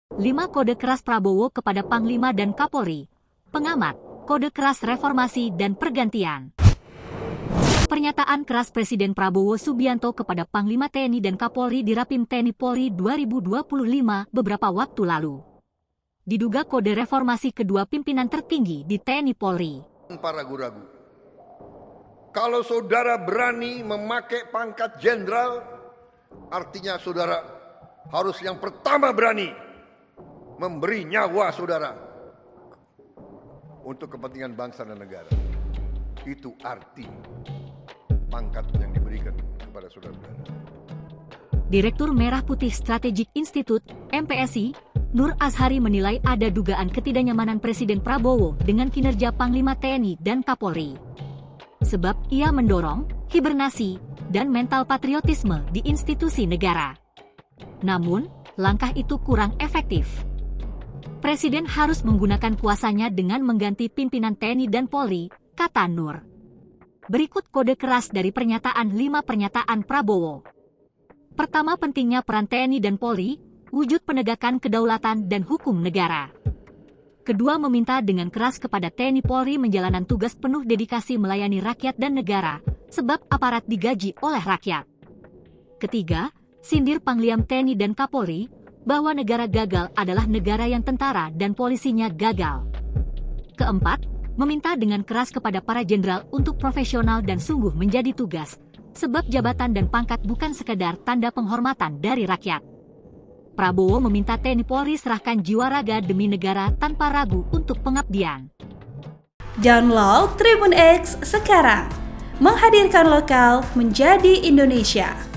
5 kode keras Prabowo kepada Panglima dan Kapolri. Pengamat, kode keras reformasi dan pergantian. Pernyataan keras Presiden Prabowo Subianto kepada Panglima TNI dan Kapolri di Rapim TNI Polri 2025 beberapa waktu lalu. Diduga kode reformasi kedua pimpinan tertinggi di TNI Polri. Tanpa ragu-ragu, kalau saudara berani memakai pangkat jenderal, artinya saudara harus yang pertama berani memberi nyawa saudara untuk kepentingan bangsa dan negara. Itu arti pangkat yang diberikan kepada saudara-saudara. Direktur Merah Putih Strategic Institute, MPSI, Nur Azhari menilai ada dugaan ketidaknyamanan Presiden Prabowo dengan kinerja Panglima TNI dan Kapolri. Sebab ia mendorong hibernasi dan mental patriotisme di institusi negara. Namun, langkah itu kurang efektif. Presiden harus menggunakan kuasanya dengan mengganti pimpinan TNI dan Polri, kata Nur. Berikut kode keras dari pernyataan 5 pernyataan Prabowo. Pertama, pentingnya peran TNI dan Polri, wujud penegakan kedaulatan dan hukum negara. Kedua, meminta dengan keras kepada TNI Polri menjalankan tugas penuh dedikasi melayani rakyat dan negara, sebab aparat digaji oleh rakyat. Ketiga, sindir Panglima TNI dan Kapolri, bahwa negara gagal adalah negara yang tentara dan polisinya gagal. Keempat, meminta dengan keras kepada para jenderal untuk profesional dan sungguh menjadi tugas, sebab jabatan dan pangkat bukan sekedar tanda penghormatan dari rakyat. Prabowo meminta TNI Polri serahkan jiwa raga demi negara tanpa ragu untuk pengabdian. Download Tribun X sekarang, menghadirkan lokal menjadi Indonesia.